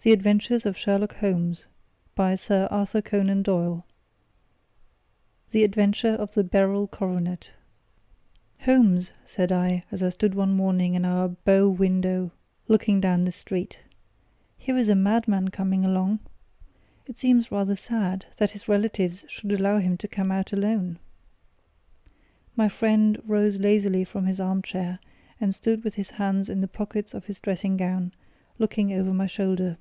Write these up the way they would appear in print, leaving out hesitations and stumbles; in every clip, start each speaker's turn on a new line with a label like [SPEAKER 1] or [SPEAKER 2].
[SPEAKER 1] The Adventures of Sherlock Holmes by Sir Arthur Conan Doyle. The Adventure of the Beryl Coronet. "Holmes," said I, as I stood one morning in our bow window looking down the street, "here is a madman coming along. It seems rather sad that his relatives should allow him to come out alone." My friend rose lazily from his armchair and stood with his hands in the pockets of his dressing gown, looking over my shoulder.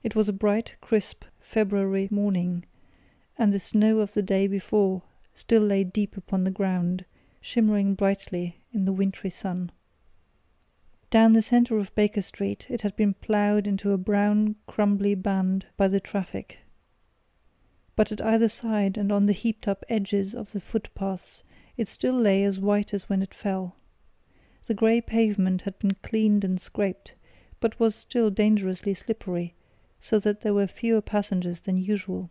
[SPEAKER 1] It was a bright, crisp February morning, and the snow of the day before still lay deep upon the ground, shimmering brightly in the wintry sun. Down the centre of Baker Street it had been ploughed into a brown, crumbly band by the traffic. But at either side and on the heaped-up edges of the footpaths it still lay as white as when it fell. The grey pavement had been cleaned and scraped, but was still dangerously slippery, so that there were fewer passengers than usual.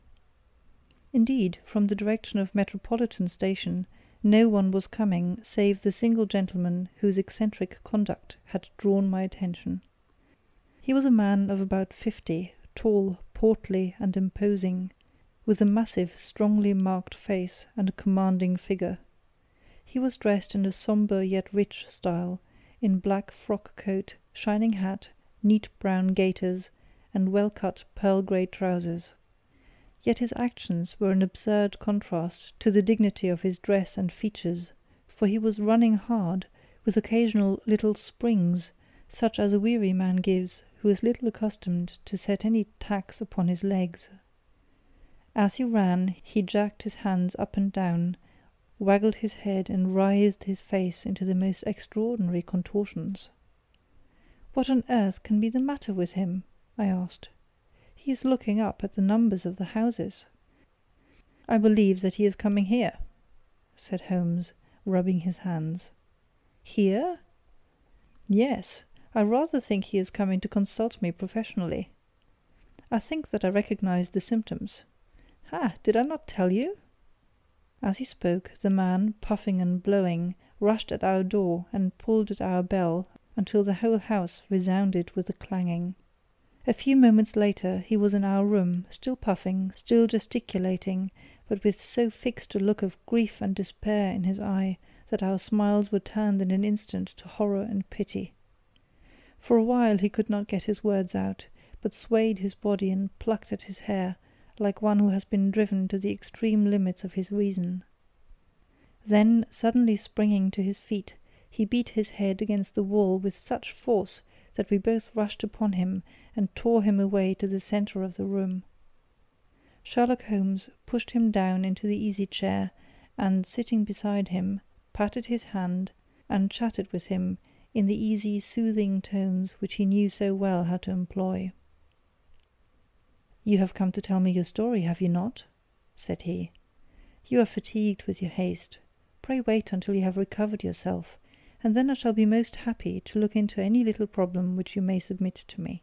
[SPEAKER 1] Indeed, from the direction of Metropolitan Station, no one was coming save the single gentleman whose eccentric conduct had drawn my attention. He was a man of about 50, tall, portly, and imposing, with a massive, strongly marked face and a commanding figure. He was dressed in a sombre yet rich style, in black frock coat, shining hat, neat brown gaiters, and well-cut pearl-grey trousers. Yet his actions were an absurd contrast to the dignity of his dress and features, for he was running hard, with occasional little springs, such as a weary man gives who is little accustomed to set any tax upon his legs. As he ran, he jerked his hands up and down, waggled his head, and writhed his face into the most extraordinary contortions. "What on earth can be the matter with him?" I asked. "He is looking up at the numbers of the houses." "I believe that he is coming here," said Holmes, rubbing his hands. "Here?" "Yes, I rather think he is coming to consult me professionally. I think that I recognize the symptoms. Ha! Did I not tell you?" As he spoke, the man, puffing and blowing, rushed at our door and pulled at our bell until the whole house resounded with the clanging. A few moments later he was in our room, still puffing, still gesticulating, but with so fixed a look of grief and despair in his eye that our smiles were turned in an instant to horror and pity. For a while he could not get his words out, but swayed his body and plucked at his hair, like one who has been driven to the extreme limits of his reason. Then, suddenly springing to his feet, he beat his head against the wall with such force that we both rushed upon him and tore him away to the centre of the room. Sherlock Holmes pushed him down into the easy-chair, and, sitting beside him, patted his hand and chatted with him in the easy, soothing tones which he knew so well how to employ. "You have come to tell me your story, have you not?" said he. "You are fatigued with your haste. Pray wait until you have recovered yourself, and then I shall be most happy to look into any little problem which you may submit to me."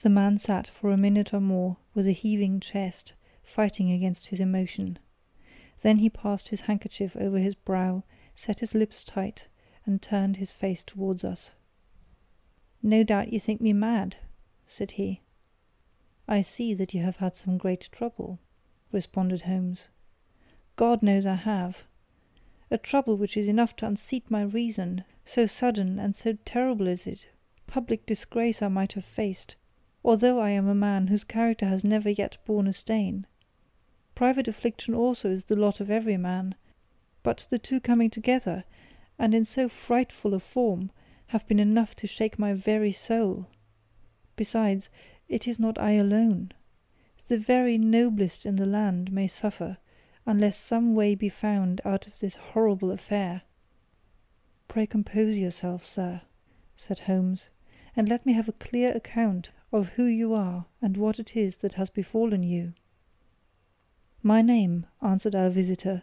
[SPEAKER 1] The man sat for a minute or more with a heaving chest, fighting against his emotion. Then he passed his handkerchief over his brow, set his lips tight, and turned his face towards us. "No doubt you think me mad," said he. "I see that you have had some great trouble," responded Holmes. "God knows I have. A trouble which is enough to unseat my reason, so sudden and so terrible is it. Public disgrace I might have faced, although I am a man whose character has never yet borne a stain. Private affliction also is the lot of every man, but the two coming together, and in so frightful a form, have been enough to shake my very soul. Besides, it is not I alone. The very noblest in the land may suffer, unless some way be found out of this horrible affair." "Pray compose yourself, sir," said Holmes, "and let me have a clear account of who you are and what it is that has befallen you." "My name," answered our visitor,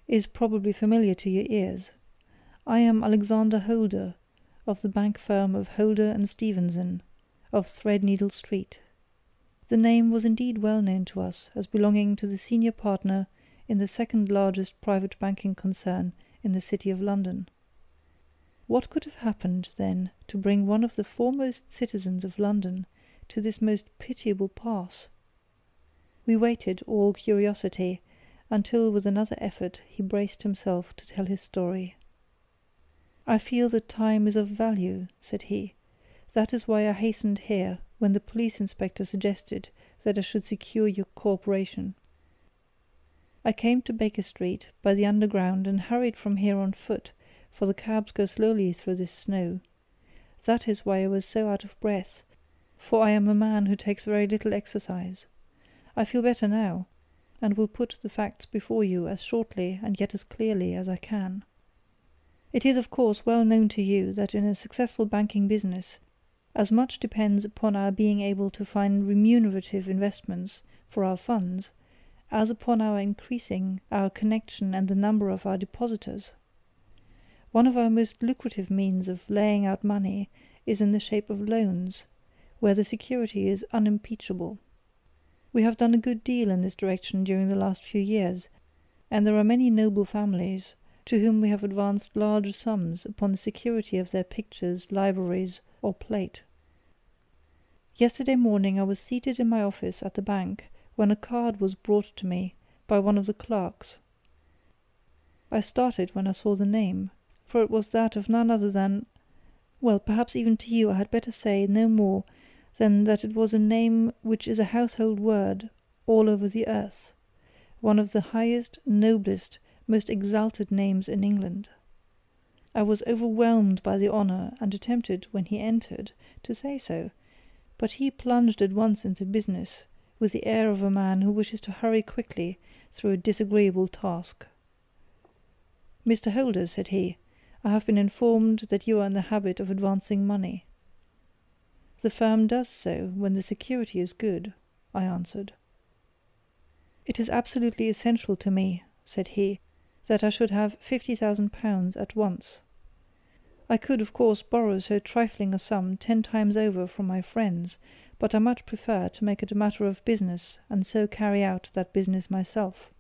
[SPEAKER 1] "is probably familiar to your ears. I am Alexander Holder, of the bank firm of Holder and Stevenson, of Threadneedle Street." The name was indeed well known to us as belonging to the senior partner in the second largest private banking concern in the city of London. What could have happened, then, to bring one of the foremost citizens of London to this most pitiable pass? We waited, all curiosity, until with another effort he braced himself to tell his story. "I feel that time is of value," said he. "That is why I hastened here when the police inspector suggested that I should secure your cooperation. I came to Baker Street by the Underground and hurried from here on foot, for the cabs go slowly through this snow. That is why I was so out of breath, for I am a man who takes very little exercise. I feel better now, and will put the facts before you as shortly and yet as clearly as I can. It is of course well known to you that in a successful banking business, as much depends upon our being able to find remunerative investments for our funds, as upon our increasing our connection and the number of our depositors. One of our most lucrative means of laying out money is in the shape of loans, where the security is unimpeachable. We have done a good deal in this direction during the last few years, and there are many noble families to whom we have advanced large sums upon the security of their pictures, libraries, or plate. Yesterday morning I was seated in my office at the bank when a card was brought to me by one of the clerks. I started when I saw the name, for it was that of none other than— well, perhaps even to you I had better say no more than that it was a name which is a household word all over the earth, one of the highest, noblest, most exalted names in England. I was overwhelmed by the honour, and attempted, when he entered, to say so, but he plunged at once into business, with the air of a man who wishes to hurry quickly through a disagreeable task. "Mr. Holder," said he, "I have been informed that you are in the habit of advancing money." "The firm does so when the security is good," I answered. "It is absolutely essential to me," said he, "that I should have £50,000 at once. I could, of course, borrow so trifling a sum 10 times over from my friends, but I much prefer to make it a matter of business and so carry out that business myself.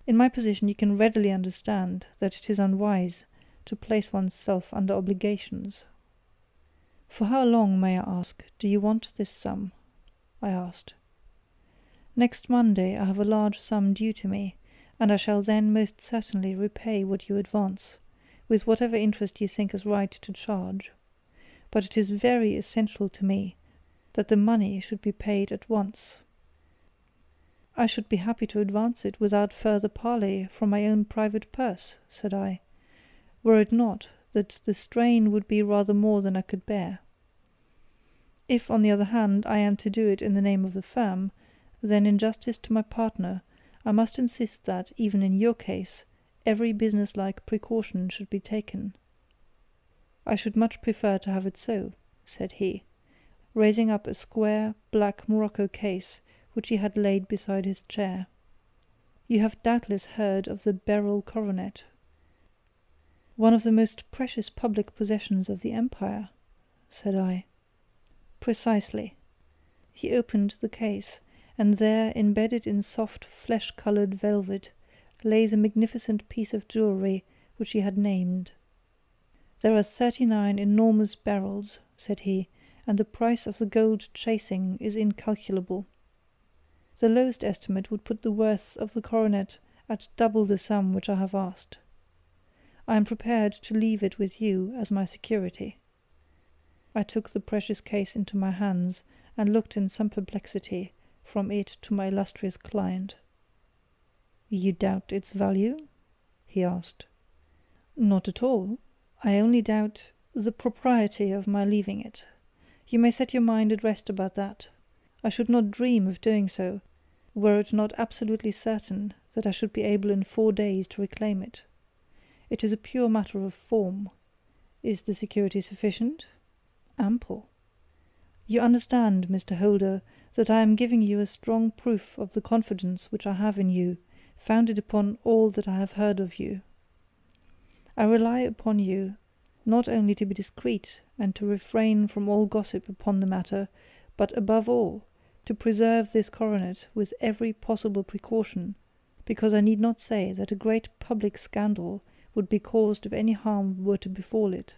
[SPEAKER 1] In my position you can readily understand that it is unwise to place one's self under obligations." "For how long, may I ask, do you want this sum?" I asked. "Next Monday I have a large sum due to me, and I shall then most certainly repay what you advance, with whatever interest you think is right to charge. But it is very essential to me that the money should be paid at once." "I should be happy to advance it without further parley from my own private purse," said I, "were it not that the strain would be rather more than I could bear. If, on the other hand, I am to do it in the name of the firm, then in justice to my partner I must insist that, even in your case, every business-like precaution should be taken." "I should much prefer to have it so," said he, raising up a square, black morocco case which he had laid beside his chair. "You have doubtless heard of the Beryl Coronet." "One of the most precious public possessions of the Empire," said I. "Precisely." He opened the case, and there, embedded in soft flesh-coloured velvet, lay the magnificent piece of jewellery which he had named. "There are 39 enormous barrels," said he, "and the price of the gold chasing is incalculable. The lowest estimate would put the worth of the coronet at double the sum which I have asked. I am prepared to leave it with you as my security." I took the precious case into my hands, and looked in some perplexity from it to my illustrious client. "You doubt its value?" he asked. "Not at all. I only doubt the propriety of my leaving it. You may set your mind at rest about that. I should not dream of doing so, were it not absolutely certain that I should be able in 4 days to reclaim it. It is a pure matter of form. Is the security sufficient? Ample. You understand, Mr. Holder, that I am giving you a strong proof of the confidence which I have in you, founded upon all that I have heard of you. I rely upon you not only to be discreet and to refrain from all gossip upon the matter, but above all to preserve this coronet with every possible precaution, because I need not say that a great public scandal would be caused if any harm were to befall it.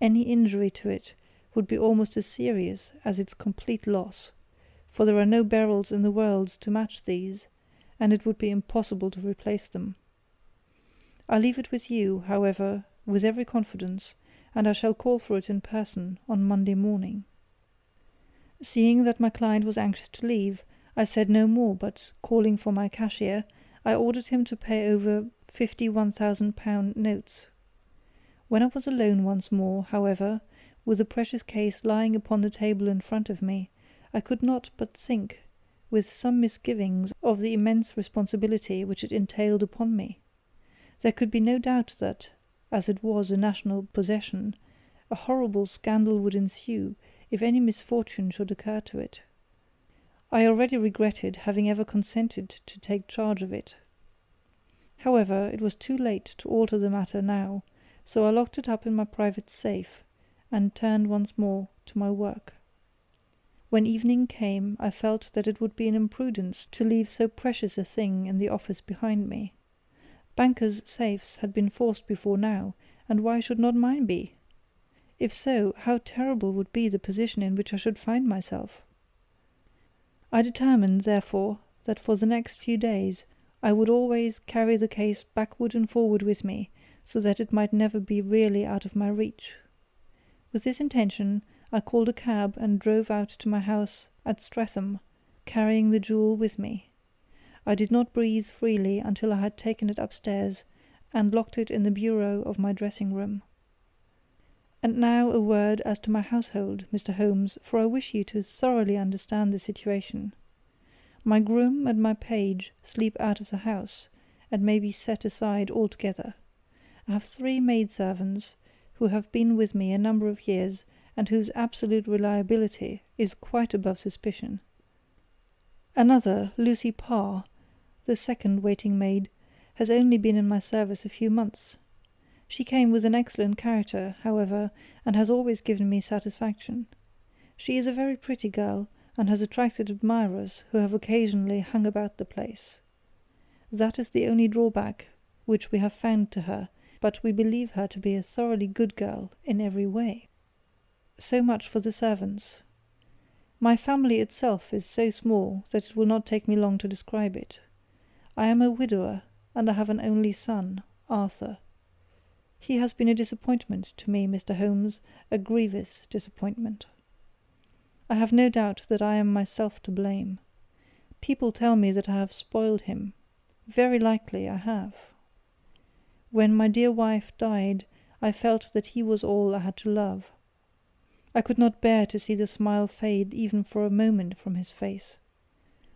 [SPEAKER 1] Any injury to it would be almost as serious as its complete loss, for there are no Beryls in the world to match these, and it would be impossible to replace them. I leave it with you, however, with every confidence, and I shall call for it in person on Monday morning." Seeing that my client was anxious to leave, I said no more, but, calling for my cashier, I ordered him to pay over 50 £1,000 notes. When I was alone once more, however, with the precious case lying upon the table in front of me, I could not but think, with some misgivings, of the immense responsibility which it entailed upon me. There could be no doubt that, as it was a national possession, a horrible scandal would ensue if any misfortune should occur to it. I already regretted having ever consented to take charge of it. However, it was too late to alter the matter now, so I locked it up in my private safe, and turned once more to my work. When evening came, I felt that it would be an imprudence to leave so precious a thing in the office behind me. Bankers' safes had been forced before now, and why should not mine be? If so, how terrible would be the position in which I should find myself! I determined, therefore, that for the next few days I would always carry the case backward and forward with me, so that it might never be really out of my reach. With this intention, I called a cab and drove out to my house at Streatham, carrying the jewel with me. I did not breathe freely until I had taken it upstairs and locked it in the bureau of my dressing-room. And now a word as to my household, Mr. Holmes, for I wish you to thoroughly understand the situation. My groom and my page sleep out of the house, and may be set aside altogether. I have 3 maidservants, who have been with me a number of years, and whose absolute reliability is quite above suspicion. Another, Lucy Parr, the second waiting-maid, has only been in my service a few months. She came with an excellent character, however, and has always given me satisfaction. She is a very pretty girl, and has attracted admirers who have occasionally hung about the place. That is the only drawback which we have found to her, but we believe her to be a thoroughly good girl in every way. So much for the servants. My family itself is so small that it will not take me long to describe it. I am a widower, and I have an only son, Arthur. He has been a disappointment to me, Mr. Holmes, a grievous disappointment. I have no doubt that I am myself to blame. People tell me that I have spoiled him. Very likely I have. When my dear wife died, I felt that he was all I had to love. I could not bear to see the smile fade even for a moment from his face.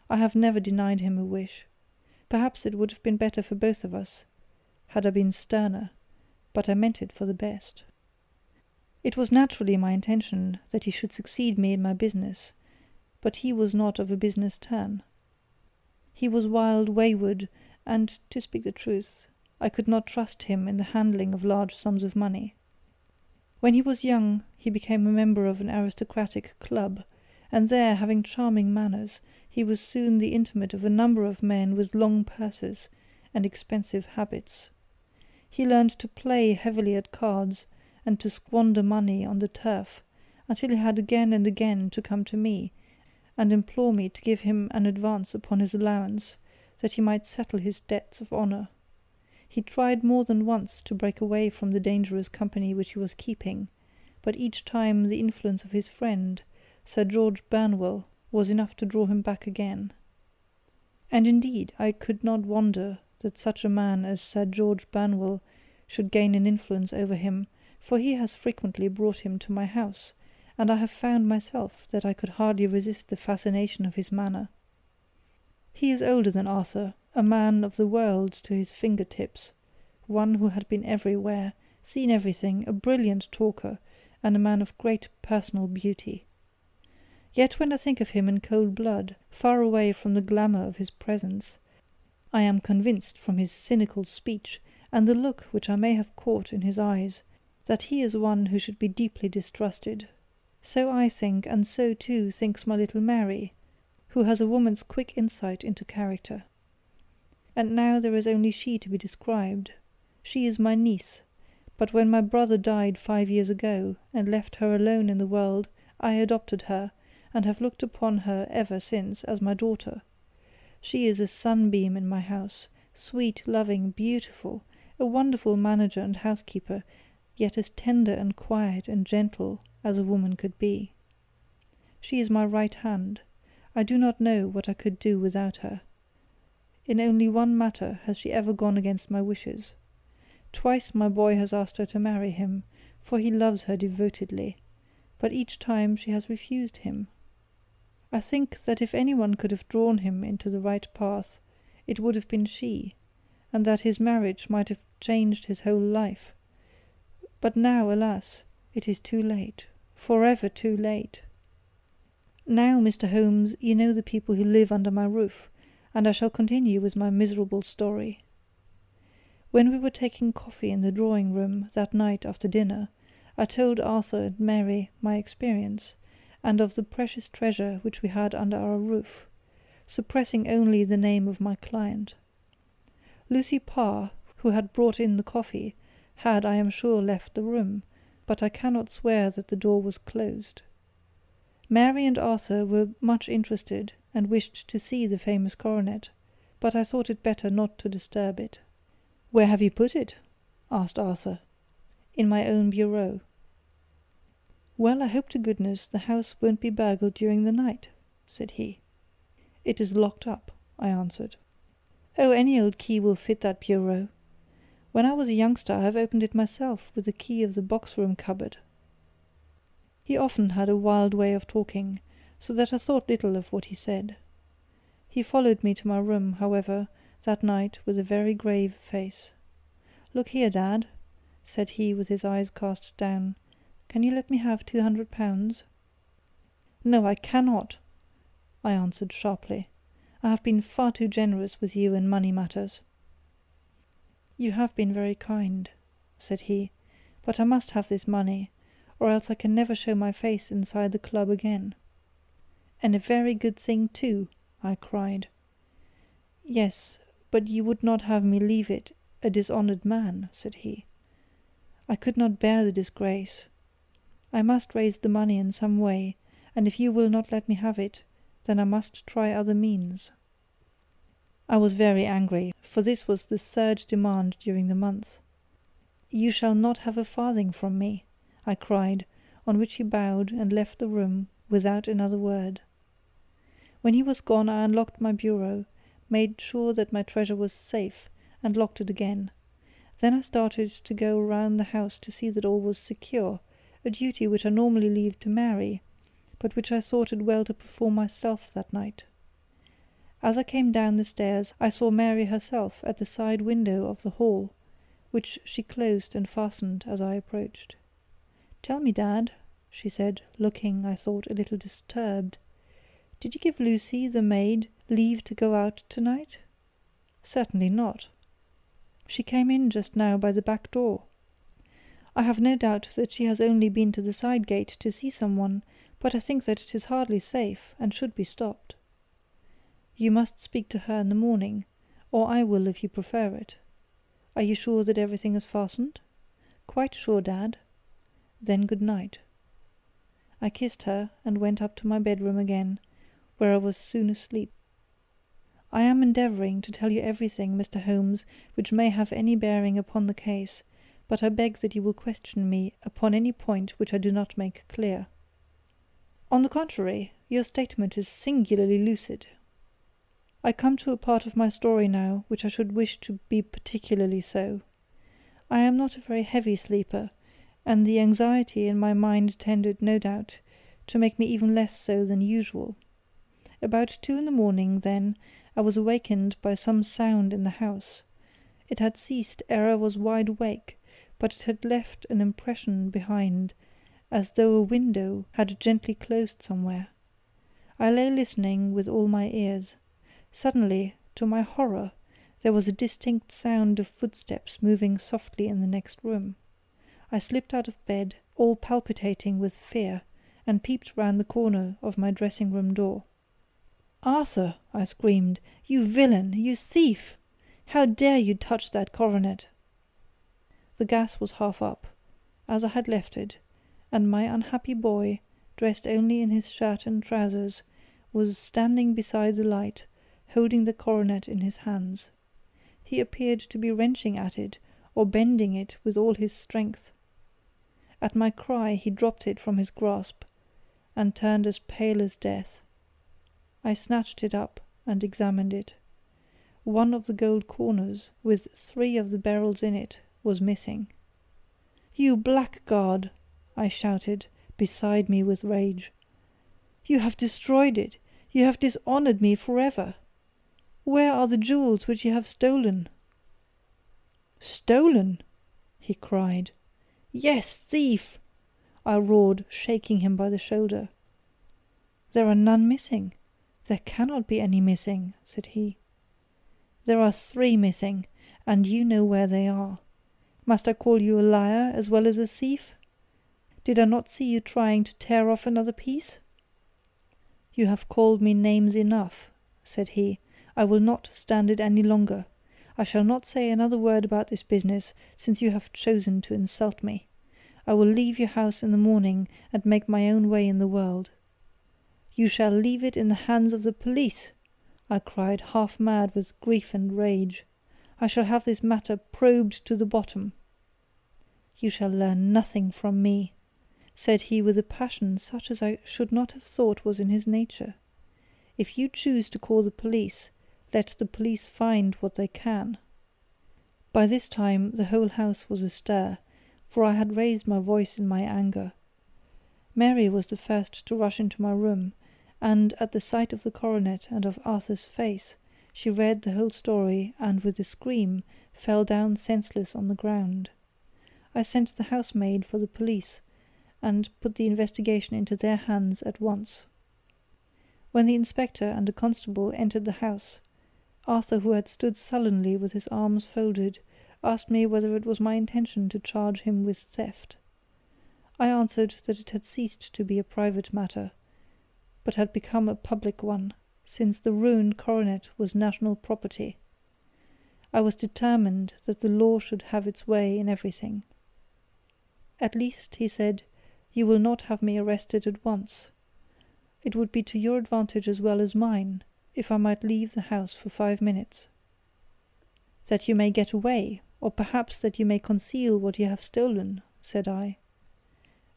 [SPEAKER 1] I have never denied him a wish. Perhaps it would have been better for both of us, had I been sterner, but I meant it for the best. It was naturally my intention that he should succeed me in my business, but he was not of a business turn. He was wild, wayward, and, to speak the truth, I could not trust him in the handling of large sums of money. When he was young, he became a member of an aristocratic club, and there, having charming manners, he was soon the intimate of a number of men with long purses and expensive habits. He learned to play heavily at cards, and to squander money on the turf, until he had again and again to come to me, and implore me to give him an advance upon his allowance, that he might settle his debts of honour. He tried more than once to break away from the dangerous company which he was keeping, but each time the influence of his friend, Sir George Burnwell, was enough to draw him back again. And indeed I could not wonder that such a man as Sir George Burnwell should gain an influence over him, for he has frequently brought him to my house, and I have found myself that I could hardly resist the fascination of his manner. He is older than Arthur, a man of the world to his finger-tips, one who had been everywhere, seen everything, a brilliant talker, and a man of great personal beauty. Yet when I think of him in cold blood, far away from the glamour of his presence, I am convinced from his cynical speech, and the look which I may have caught in his eyes, that he is one who should be deeply distrusted. So I think, and so too thinks my little Mary, who has a woman's quick insight into character. And now there is only she to be described. She is my niece, but when my brother died 5 years ago, and left her alone in the world, I adopted her, and have looked upon her ever since as my daughter. She is a sunbeam in my house, sweet, loving, beautiful, a wonderful manager and housekeeper, yet as tender and quiet and gentle as a woman could be. She is my right hand. I do not know what I could do without her. In only one matter has she ever gone against my wishes. Twice my boy has asked her to marry him, for he loves her devotedly, but each time she has refused him. I think that if anyone could have drawn him into the right path, it would have been she, and that his marriage might have changed his whole life. But now, alas, it is too late, forever too late. Now, Mr. Holmes, you know the people who live under my roof, and I shall continue with my miserable story. When we were taking coffee in the drawing-room that night after dinner, I told Arthur and Mary my experience, and of the precious treasure which we had under our roof, suppressing only the name of my client. Lucy Parr, who had brought in the coffee, had, I am sure, left the room, but I cannot swear that the door was closed. Mary and Arthur were much interested, and wished to see the famous coronet, but I thought it better not to disturb it. "Where have you put it?" asked Arthur. "In my own bureau." "Well, I hope to goodness the house won't be burgled during the night," said he. "It is locked up," I answered. "Oh, any old key will fit that bureau. When I was a youngster I have opened it myself with the key of the box-room cupboard." He often had a wild way of talking, so that I thought little of what he said. He followed me to my room, however, that night with a very grave face. "Look here, Dad," said he with his eyes cast down, "can you let me have £200? "No, I cannot," I answered sharply. "I have been far too generous with you in money matters." "You have been very kind," said he, "but I must have this money, or else I can never show my face inside the club again." "And a very good thing too," I cried. "Yes, but you would not have me leave it a dishonoured man," said he. "I could not bear the disgrace. I must raise the money in some way, and if you will not let me have it, then I must try other means." I was very angry, for this was the third demand during the month. "You shall not have a farthing from me," I cried, on which he bowed and left the room without another word. When he was gone I unlocked my bureau, made sure that my treasure was safe, and locked it again. Then I started to go round the house to see that all was secure, a duty which I normally leave to Mary, but which I thought it well to perform myself that night. As I came down the stairs I saw Mary herself at the side window of the hall, which she closed and fastened as I approached. "Tell me, Dad," she said, looking, I thought, a little disturbed, "did you give Lucy, the maid, leave to go out tonight?" "Certainly not. She came in just now by the back door. I have no doubt that she has only been to the side gate to see someone, but I think that it is hardly safe, and should be stopped. You must speak to her in the morning, or I will if you prefer it. Are you sure that everything is fastened?" "Quite sure, Dad." "Then good night." I kissed her and went up to my bedroom again, where I was soon asleep. I am endeavouring to tell you everything, Mr. Holmes, which may have any bearing upon the case, but I beg that you will question me upon any point which I do not make clear. "On the contrary, your statement is singularly lucid. I come to a part of my story now which I should wish to be particularly so. I am not a very heavy sleeper, and the anxiety in my mind tended, no doubt, to make me even less so than usual. About 2 in the morning, then, I was awakened by some sound in the house. It had ceased ere I was wide awake, but it had left an impression behind, as though a window had gently closed somewhere. I lay listening with all my ears. Suddenly, to my horror, there was a distinct sound of footsteps moving softly in the next room. I slipped out of bed, all palpitating with fear, and peeped round the corner of my dressing-room door. "Arthur!" I screamed. "You villain! You thief! How dare you touch that coronet?" The gas was half up, as I had left it, and my unhappy boy, dressed only in his shirt and trousers, was standing beside the light, holding the coronet in his hands. He appeared to be wrenching at it, or bending it with all his strength. At my cry he dropped it from his grasp, and turned as pale as death. I snatched it up and examined it. One of the gold corners, with 3 of the barrels in it, was missing. "You blackguard!" I shouted, beside me with rage. "You have destroyed it! You have dishonoured me forever! Where are the jewels which you have stolen?" "Stolen!" he cried. "Yes, thief!" I roared, shaking him by the shoulder. "There are none missing. There cannot be any missing," said he. "There are 3 missing, and you know where they are. Must I call you a liar as well as a thief? Did I not see you trying to tear off another piece?" "You have called me names enough," said he. "I will not stand it any longer. I shall not say another word about this business, since you have chosen to insult me. I will leave your house in the morning, and make my own way in the world." "You shall leave it in the hands of the police!" I cried, half mad with grief and rage. "I shall have this matter probed to the bottom." "You shall learn nothing from me," said he with a passion such as I should not have thought was in his nature. "If you choose to call the police, let the police find what they can." By this time the whole house was astir, for I had raised my voice in my anger. Mary was the first to rush into my room, and at the sight of the coronet and of Arthur's face, she read the whole story and with a scream fell down senseless on the ground. I sent the housemaid for the police, and put the investigation into their hands at once. When the inspector and a constable entered the house, Arthur, who had stood sullenly with his arms folded, asked me whether it was my intention to charge him with theft. I answered that it had ceased to be a private matter, but had become a public one, since the ruined coronet was national property. I was determined that the law should have its way in everything. "At least," he said, "you will not have me arrested at once. It would be to your advantage as well as mine, if I might leave the house for 5 minutes." "That you may get away, or perhaps that you may conceal what you have stolen," said I.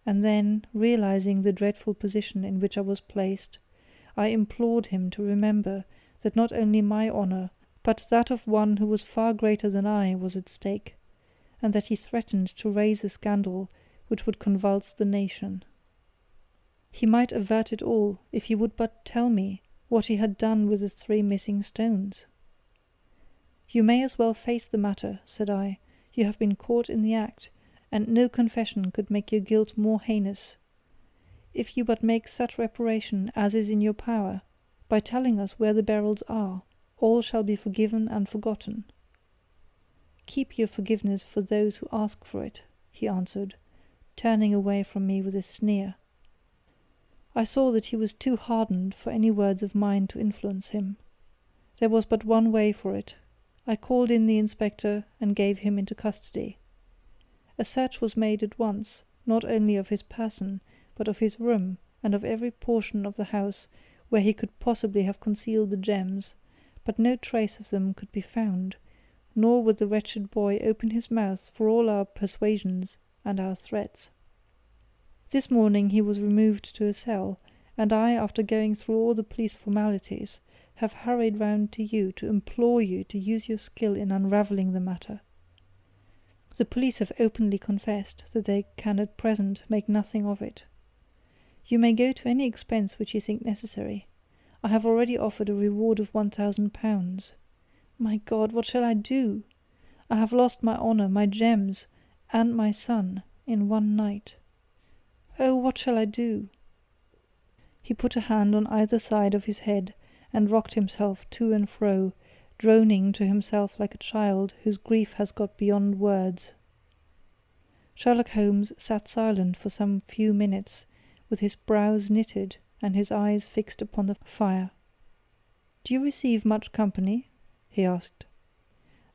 [SPEAKER 1] And then, realizing the dreadful position in which I was placed, I implored him to remember that not only my honour, but that of one who was far greater than I was at stake, and that he threatened to raise a scandal which would convulse the nation. He might avert it all if he would but tell me what he had done with the 3 missing stones. "You may as well face the matter," said I. "You have been caught in the act, and no confession could make your guilt more heinous. If you but make such reparation as is in your power, by telling us where the barrels are, all shall be forgiven and forgotten." "Keep your forgiveness for those who ask for it," he answered, turning away from me with a sneer. I saw that he was too hardened for any words of mine to influence him. There was but one way for it. I called in the inspector and gave him into custody. A search was made at once, not only of his person, but of his room, and of every portion of the house where he could possibly have concealed the gems, but no trace of them could be found, nor would the wretched boy open his mouth for all our persuasions and our threats. This morning he was removed to a cell, and I, after going through all the police formalities, have hurried round to you to implore you to use your skill in unravelling the matter. The police have openly confessed that they can at present make nothing of it. You may go to any expense which you think necessary. I have already offered a reward of £1,000. My God, what shall I do? I have lost my honour, my gems, and my son in one night. Oh, what shall I do?" He put a hand on either side of his head and rocked himself to and fro, droning to himself like a child whose grief has got beyond words. Sherlock Holmes sat silent for some few minutes, with his brows knitted and his eyes fixed upon the fire. "Do you receive much company?" he asked.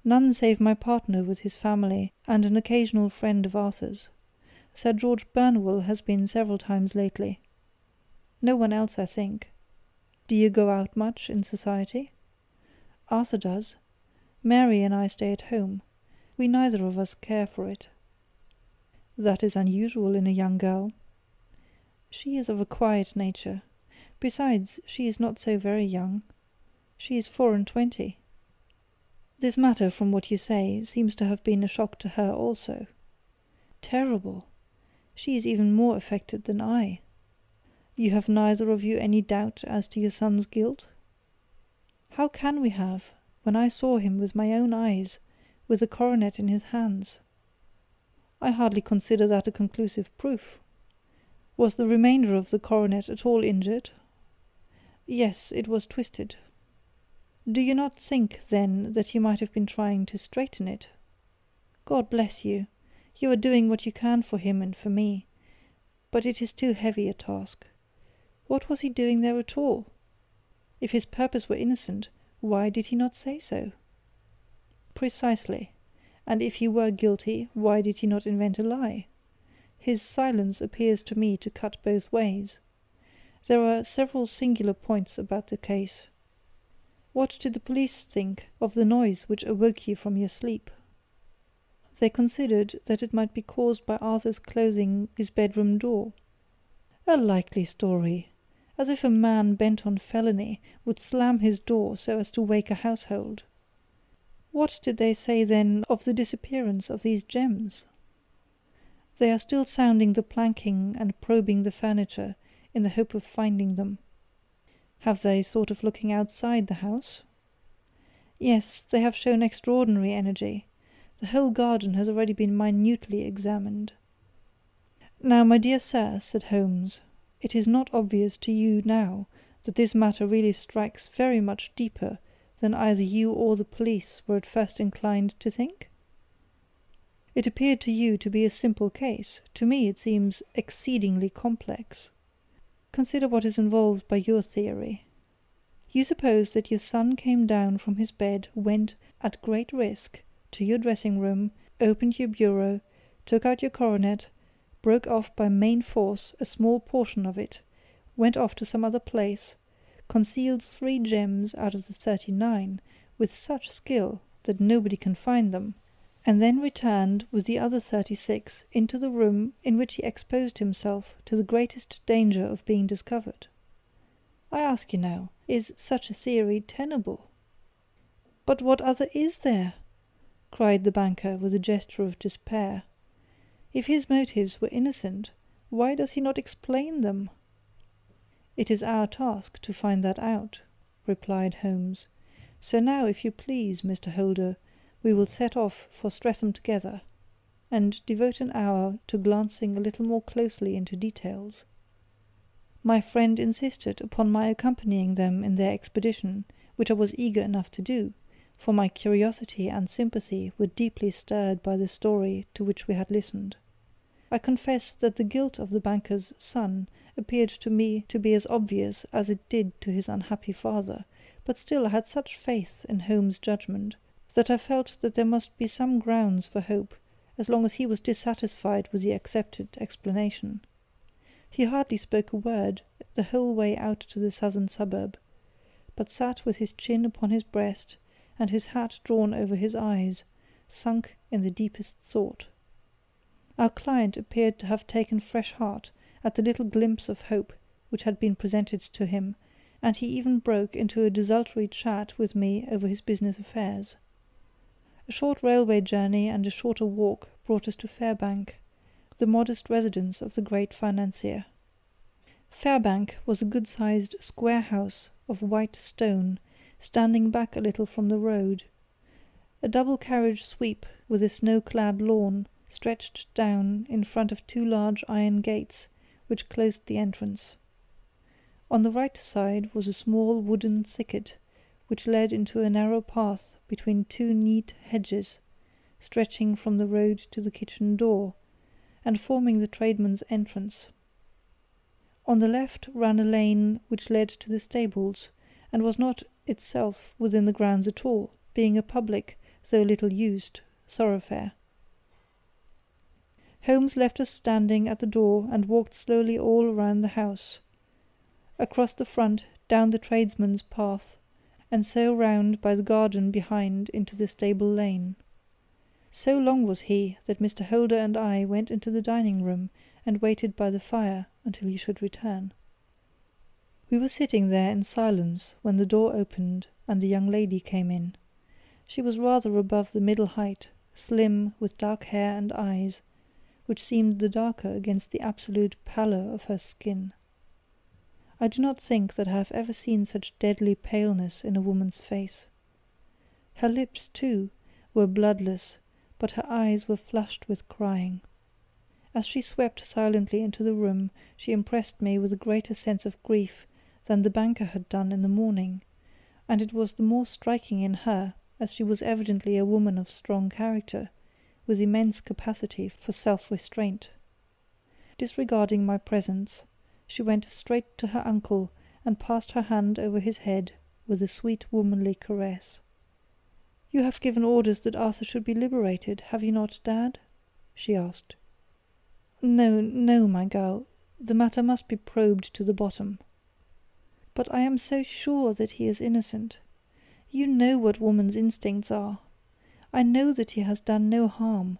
[SPEAKER 1] None save my partner with his family, and an occasional friend of Arthur's. Sir George Burnwell has been several times lately. No one else, I think. Do you go out much in society? Arthur does. Mary and I stay at home. We neither of us care for it. That is unusual in a young girl. She is of a quiet nature. Besides, she is not so very young. She is 24. This matter, from what you say, seems to have been a shock to her also. Terrible! She is even more affected than I. You have neither of you any doubt as to your son's guilt? How can we have, when I saw him with my own eyes, with the coronet in his hands? I hardly consider that a conclusive proof. Was the remainder of the coronet at all injured? Yes, it was twisted. Do you not think, then, that you might have been trying to straighten it? God bless you! You are doing what you can for him and for me, but it is too heavy a task. What was he doing there at all? If his purpose were innocent, why did he not say so? Precisely. And if he were guilty, why did he not invent a lie? His silence appears to me to cut both ways. There are several singular points about the case. What did the police think of the noise which awoke you from your sleep? They considered that it might be caused by Arthur's closing his bedroom door. A likely story! As if a man bent on felony would slam his door so as to wake a household. What did they say, then, of the disappearance of these gems? They are still sounding the planking and probing the furniture in the hope of finding them. Have they thought of looking outside the house? Yes, they have shown extraordinary energy. The whole garden has already been minutely examined. Now, my dear sir, said Holmes, it is not obvious to you now that this matter really strikes very much deeper than either you or the police were at first inclined to think? It appeared to you to be a simple case. To me it seems exceedingly complex. Consider what is involved by your theory. You suppose that your son came down from his bed, went, at great risk, to your dressing-room, opened your bureau, took out your coronet, broke off by main force a small portion of it, went off to some other place, concealed 3 gems out of the 39 with such skill that nobody can find them, and then returned with the other 36 into the room in which he exposed himself to the greatest danger of being discovered. I ask you now, is such a theory tenable? But what other is there? Cried the banker with a gesture of despair. If his motives were innocent, why does he not explain them? It is our task to find that out, replied Holmes. So now, if you please, Mr. Holder, we will set off for Streatham together, and devote an hour to glancing a little more closely into details. My friend insisted upon my accompanying them in their expedition, which I was eager enough to do, for my curiosity and sympathy were deeply stirred by the story to which we had listened. I confess that the guilt of the banker's son appeared to me to be as obvious as it did to his unhappy father, but still I had such faith in Holmes' judgment that I felt that there must be some grounds for hope, as long as he was dissatisfied with the accepted explanation. He hardly spoke a word the whole way out to the southern suburb, but sat with his chin upon his breast and his hat drawn over his eyes, sunk in the deepest thought. Our client appeared to have taken fresh heart at the little glimpse of hope which had been presented to him, and he even broke into a desultory chat with me over his business affairs. A short railway journey and a shorter walk brought us to Fairbank, the modest residence of the great financier. Fairbank was a good-sized square house of white stone, standing back a little from the road. A double-carriage sweep with a snow-clad lawn stretched down in front of 2 large iron gates which closed the entrance. On the right side was a small wooden thicket which led into a narrow path between 2 neat hedges, stretching from the road to the kitchen door, and forming the tradesman's entrance. On the left ran a lane which led to the stables, and was not itself within the grounds at all, being a public, though little used, thoroughfare. Holmes left us standing at the door and walked slowly all round the house, across the front, down the tradesmen's path, and so round by the garden behind into the stable lane. So long was he that Mr. Holder and I went into the dining-room and waited by the fire until he should return. We were sitting there in silence when the door opened and the young lady came in. She was rather above the middle height, slim, with dark hair and eyes, which seemed the darker against the absolute pallor of her skin. I do not think that I have ever seen such deadly paleness in a woman's face. Her lips, too, were bloodless, but her eyes were flushed with crying. As she swept silently into the room, she impressed me with a greater sense of grief than the banker had done in the morning, and it was the more striking in her, as she was evidently a woman of strong character, with immense capacity for self-restraint. Disregarding my presence, she went straight to her uncle and passed her hand over his head with a sweet womanly caress. "You have given orders that Arthur should be liberated, have you not, Dad?" she asked. "No, no, my girl. The matter must be probed to the bottom." "But I am so sure that he is innocent. You know what woman's instincts are. I know that he has done no harm,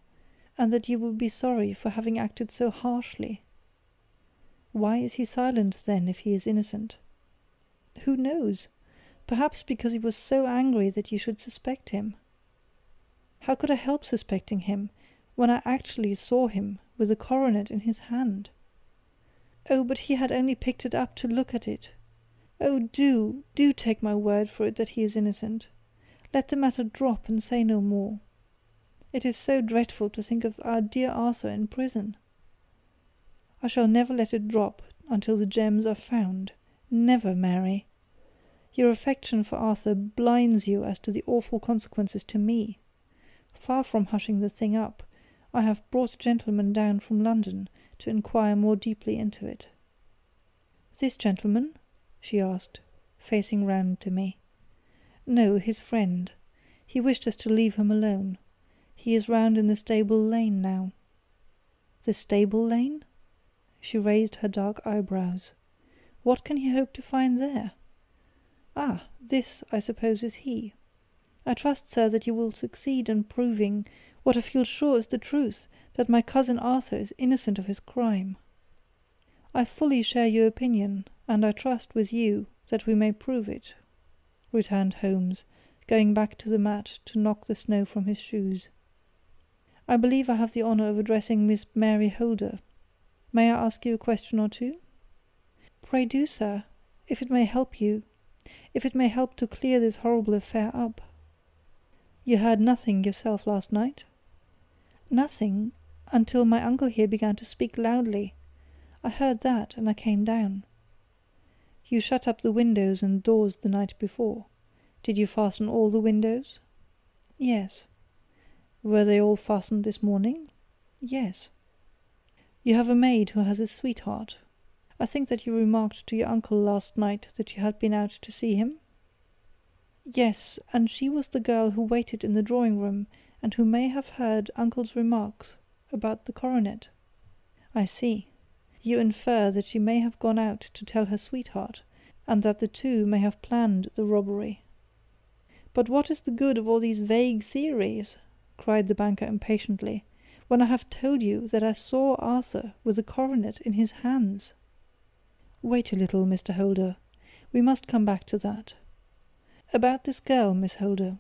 [SPEAKER 1] and that you will be sorry for having acted so harshly. Why is he silent, then, if he is innocent? Who knows? Perhaps because he was so angry that you should suspect him. How could I help suspecting him, when I actually saw him with the coronet in his hand? Oh, but he had only picked it up to look at it. Oh, do take my word for it that he is innocent. Let the matter drop and say no more. It is so dreadful to think of our dear Arthur in prison. I shall never let it drop until the gems are found. Never, Mary. Your affection for Arthur blinds you as to the awful consequences to me. Far from hushing the thing up, I have brought a gentleman down from London to inquire more deeply into it." "This gentleman?" she asked, facing round to me. "No, his friend. He wished us to leave him alone. He is round in the stable lane now." "The stable lane?" She raised her dark eyebrows. "What can he hope to find there? Ah, this, I suppose, is he. I trust, sir, that you will succeed in proving what I feel sure is the truth, that my cousin Arthur is innocent of his crime." "I fully share your opinion, and I trust with you that we may prove it," returned Holmes, going back to the mat to knock the snow from his shoes. "I believe I have the honour of addressing Miss Mary Holder. May I ask you a question or two?" "Pray do, sir, if it may help you, if it may help to clear this horrible affair up." "You heard nothing yourself last night?" "Nothing, until my uncle here began to speak loudly. I heard that, and I came down." "You shut up the windows and doors the night before. Did you fasten all the windows?" "Yes." "Were they all fastened this morning?" "Yes." "You have a maid who has a sweetheart. I think that you remarked to your uncle last night that you had been out to see him?" "Yes, and she was the girl who waited in the drawing-room, and who may have heard uncle's remarks about the coronet." "I see. You infer that she may have gone out to tell her sweetheart, and that the two may have planned the robbery." "But what is the good of all these vague theories?" cried the banker impatiently, "when I have told you that I saw Arthur with the coronet in his hands?" "Wait a little, Mr. Holder. We must come back to that. About this girl, Miss Holder.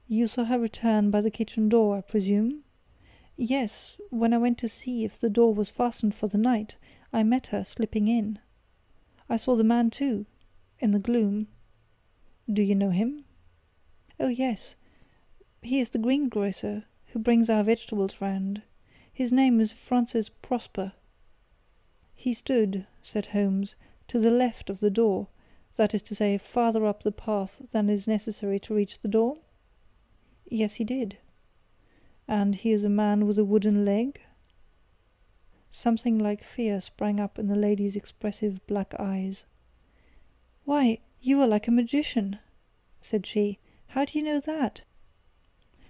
[SPEAKER 1] You saw her return by the kitchen door, I presume?" "Yes, when I went to see if the door was fastened for the night, I met her slipping in. I saw the man too, in the gloom." "Do you know him?" "Oh, yes. He is the greengrocer who brings our vegetables round. His name is Francis Prosper." "He stood," said Holmes, "to the left of the door, that is to say, farther up the path than is necessary to reach the door?" "Yes, he did." "And he is a man with a wooden leg?" Something like fear sprang up in the lady's expressive black eyes. "Why, you are like a magician," said she. "How do you know that?"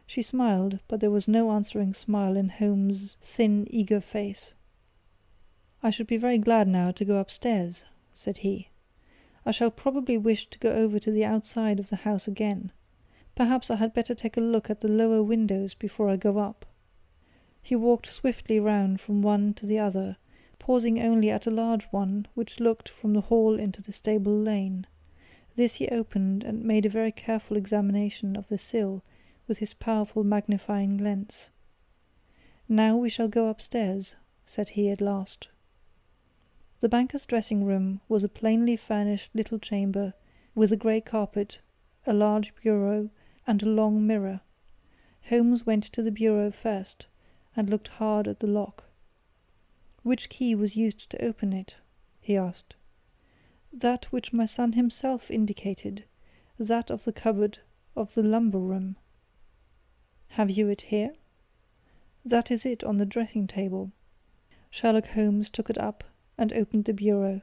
[SPEAKER 1] She smiled, but there was no answering smile in Holmes' thin, eager face. "I should be very glad now to go upstairs," said he. "I shall probably wish to go over to the outside of the house again. Perhaps I had better take a look at the lower windows before I go up." He walked swiftly round from one to the other, pausing only at a large one which looked from the hall into the stable lane. This he opened and made a very careful examination of the sill with his powerful magnifying lens. "Now we shall go upstairs," said he at last. The banker's dressing-room was a plainly furnished little chamber, with a grey carpet, a large bureau, and a long mirror. Holmes went to the bureau first, and looked hard at the lock. "Which key was used to open it?" he asked. "That which my son himself indicated, that of the cupboard of the lumber room." "Have you it here?" "That is it on the dressing-table." Sherlock Holmes took it up and opened the bureau.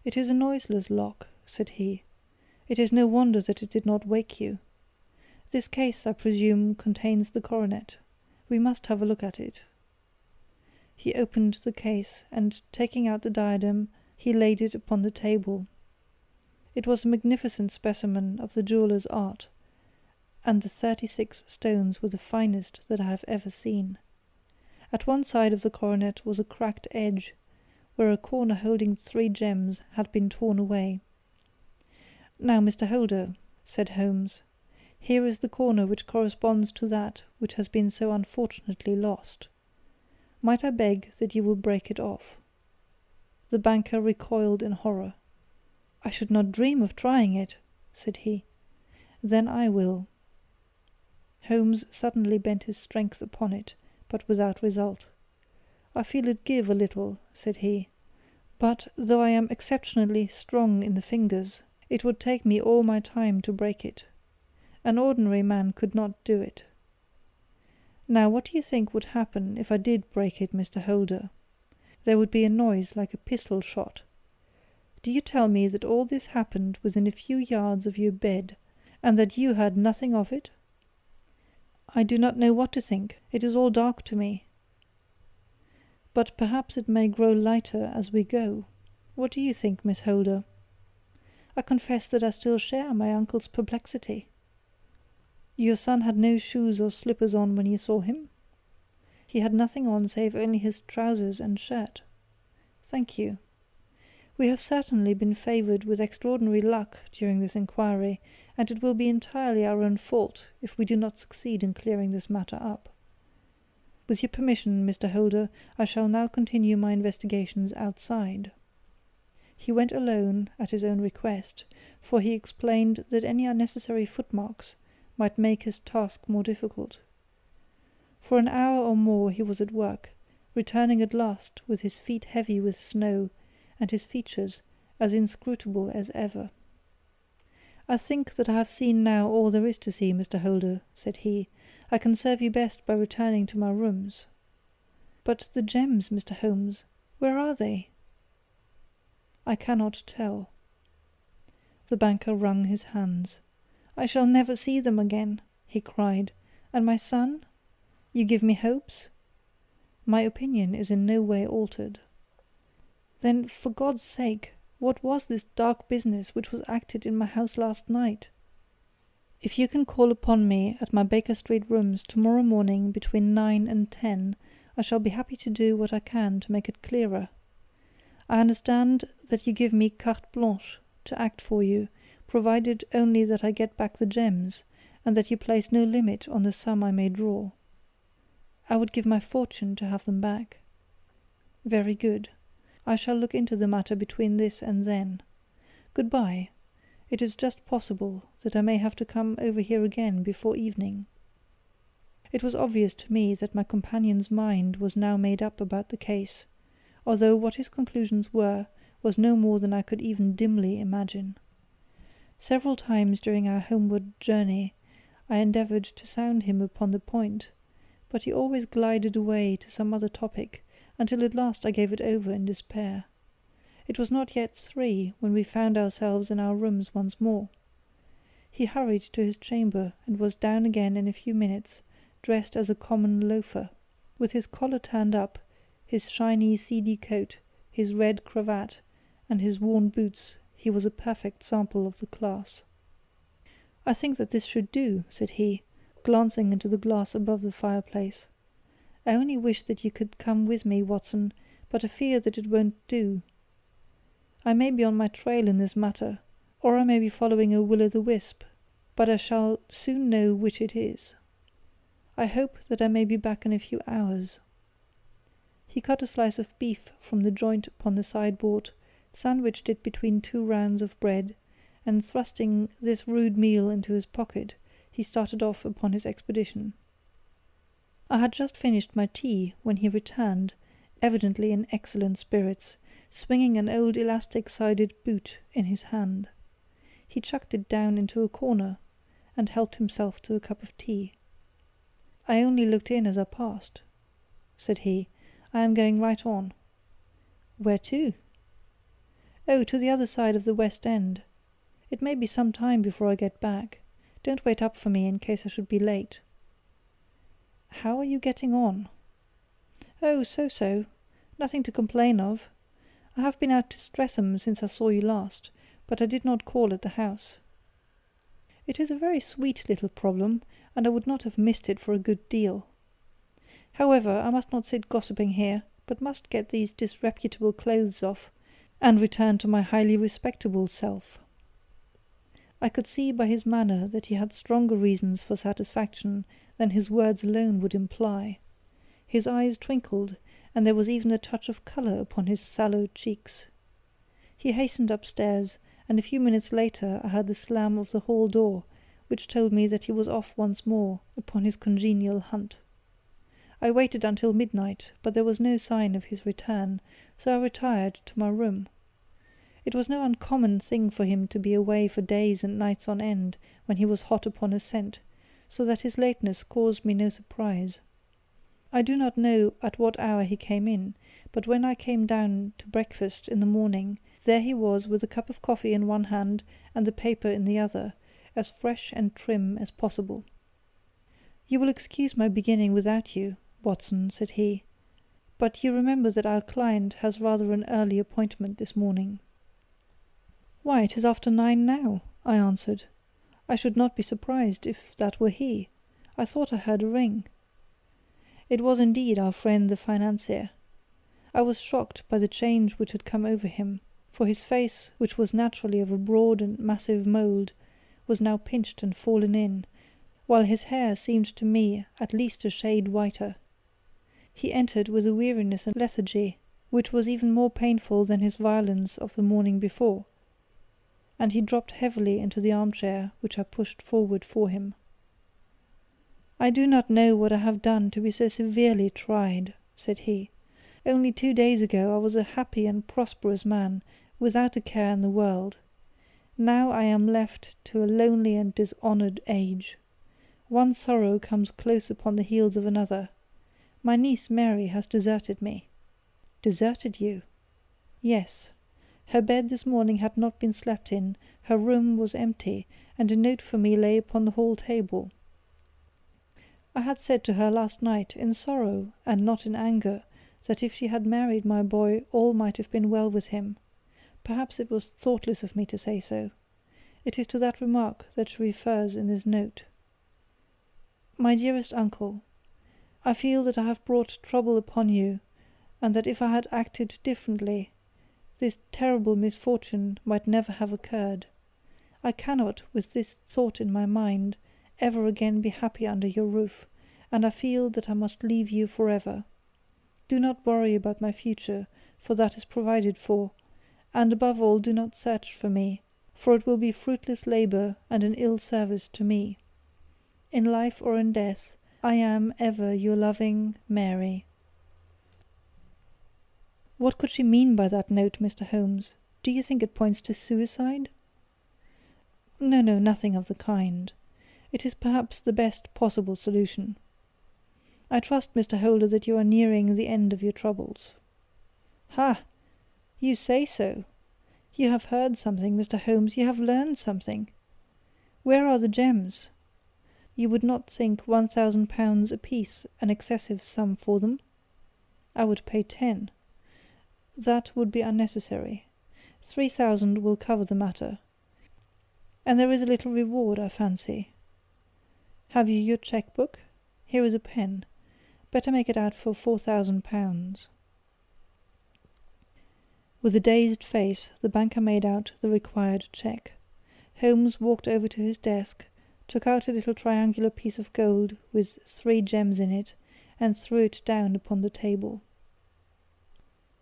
[SPEAKER 1] "It is a noiseless lock," said he. "It is no wonder that it did not wake you. This case, I presume, contains the coronet. We must have a look at it." He opened the case, and taking out the diadem, he laid it upon the table. It was a magnificent specimen of the jeweller's art, and the 36 stones were the finest that I have ever seen. At one side of the coronet was a cracked edge, where a corner holding 3 gems had been torn away. "Now, Mr. Holder," said Holmes, "here is the corner which corresponds to that which has been so unfortunately lost. Might I beg that you will break it off?" The banker recoiled in horror. "I should not dream of trying it," said he. "Then I will." Holmes suddenly bent his strength upon it, but without result. "I feel it give a little," said he, "but, though I am exceptionally strong in the fingers, it would take me all my time to break it. An ordinary man could not do it. Now, what do you think would happen if I did break it, Mr. Holder? There would be a noise like a pistol shot. Do you tell me that all this happened within a few yards of your bed, and that you heard nothing of it? I do not know what to think. It is all dark to me. But perhaps it may grow lighter as we go. What do you think, Miss Holder? I confess that I still share my uncle's perplexity. Your son had no shoes or slippers on when you saw him? He had nothing on save only his trousers and shirt. Thank you. We have certainly been favoured with extraordinary luck during this inquiry, and it will be entirely our own fault if we do not succeed in clearing this matter up. With your permission, Mr. Holder, I shall now continue my investigations outside." He went alone at his own request, for he explained that any unnecessary footmarks might make his task more difficult. For an hour or more he was at work, returning at last with his feet heavy with snow, and his features as inscrutable as ever. "I think that I have seen now all there is to see, Mr. Holder," said he. "I can serve you best by returning to my rooms." "But the gems, Mr. Holmes, where are they?" "I cannot tell." The banker wrung his hands. "I shall never see them again," he cried. "And my son? You give me hopes?" "My opinion is in no way altered." "Then, for God's sake, what was this dark business which was acted in my house last night?" "If you can call upon me at my Baker Street rooms tomorrow morning between 9 and 10, I shall be happy to do what I can to make it clearer. I understand that you give me carte blanche to act for you, provided only that I get back the gems, and that you place no limit on the sum I may draw." "I would give my fortune to have them back." "Very good. I shall look into the matter between this and then. Good-bye. It is just possible that I may have to come over here again before evening." It was obvious to me that my companion's mind was now made up about the case, although what his conclusions were was no more than I could even dimly imagine. Several times during our homeward journey I endeavoured to sound him upon the point, but he always glided away to some other topic, until at last I gave it over in despair. It was not yet 3 when we found ourselves in our rooms once more. He hurried to his chamber, and was down again in a few minutes, dressed as a common loafer. With his collar turned up, his shiny seedy coat, his red cravat, and his worn boots, he was a perfect sample of the class. "I think that this should do," said he, glancing into the glass above the fireplace. "I only wish that you could come with me, Watson, but I fear that it won't do. I may be on my trail in this matter, or I may be following a will-o'-the-wisp, but I shall soon know which it is. I hope that I may be back in a few hours." He cut a slice of beef from the joint upon the sideboard, sandwiched it between 2 rounds of bread, and thrusting this rude meal into his pocket, he started off upon his expedition. I had just finished my tea when he returned, evidently in excellent spirits, swinging an old elastic-sided boot in his hand. He chucked it down into a corner, and helped himself to a cup of tea. "I only looked in as I passed," said he. "I am going right on." "Where to?" "Oh, to the other side of the West End. It may be some time before I get back. Don't wait up for me in case I should be late." "How are you getting on?" "Oh, so-so. Nothing to complain of. I have been out to Streatham since I saw you last, but I did not call at the house. It is a very sweet little problem, and I would not have missed it for a good deal. However, I must not sit gossiping here, but must get these disreputable clothes off, and return to my highly respectable self." I could see by his manner that he had stronger reasons for satisfaction than his words alone would imply. His eyes twinkled, and there was even a touch of colour upon his sallow cheeks. He hastened upstairs, and a few minutes later I heard the slam of the hall door, which told me that he was off once more upon his congenial hunt. I waited until midnight, but there was no sign of his return, so I retired to my room. It was no uncommon thing for him to be away for days and nights on end when he was hot upon a scent, so that his lateness caused me no surprise. I do not know at what hour he came in, but when I came down to breakfast in the morning, there he was with a cup of coffee in one hand and the paper in the other, as fresh and trim as possible. "You will excuse my beginning without you, Watson," said he, "but you remember that our client has rather an early appointment this morning." "Why, it is after 9 now," I answered. "I should not be surprised if that were he. I thought I heard a ring." It was indeed our friend the financier. I was shocked by the change which had come over him, for his face, which was naturally of a broad and massive mould, was now pinched and fallen in, while his hair seemed to me at least a shade whiter. He entered with a weariness and lethargy which was even more painful than his violence of the morning before, and he dropped heavily into the armchair which I pushed forward for him. "I do not know what I have done to be so severely tried," said he. "Only 2 days ago I was a happy and prosperous man, without a care in the world. Now I am left to a lonely and dishonoured age. One sorrow comes close upon the heels of another. My niece Mary has deserted me." "Deserted you?" "Yes. Her bed this morning had not been slept in, her room was empty, and a note for me lay upon the hall table. I had said to her last night, in sorrow and not in anger, that if she had married my boy all might have been well with him. Perhaps it was thoughtless of me to say so. It is to that remark that she refers in this note. My dearest uncle, I feel that I have brought trouble upon you, and that if I had acted differently, this terrible misfortune might never have occurred. I cannot, with this thought in my mind, ever again be happy under your roof, and I feel that I must leave you forever. Do not worry about my future, for that is provided for, and above all do not search for me, for it will be fruitless labour and an ill service to me. In life or in death, I am ever your loving Mary." What could she mean by that note, Mr. Holmes? Do you think it points to suicide? No, nothing of the kind. It is perhaps the best possible solution. I trust, Mr. Holder, that you are nearing the end of your troubles. Ha! You say so. You have heard something, Mr. Holmes, you have learned something. Where are the gems? You would not think £1,000 apiece an excessive sum for them? I would pay 10. That would be unnecessary. 3,000 will cover the matter. And there is a little reward, I fancy. Have you your cheque-book? Here is a pen. Better make it out for £4,000. With a dazed face, the banker made out the required cheque. Holmes walked over to his desk, took out a little triangular piece of gold with 3 gems in it, and threw it down upon the table.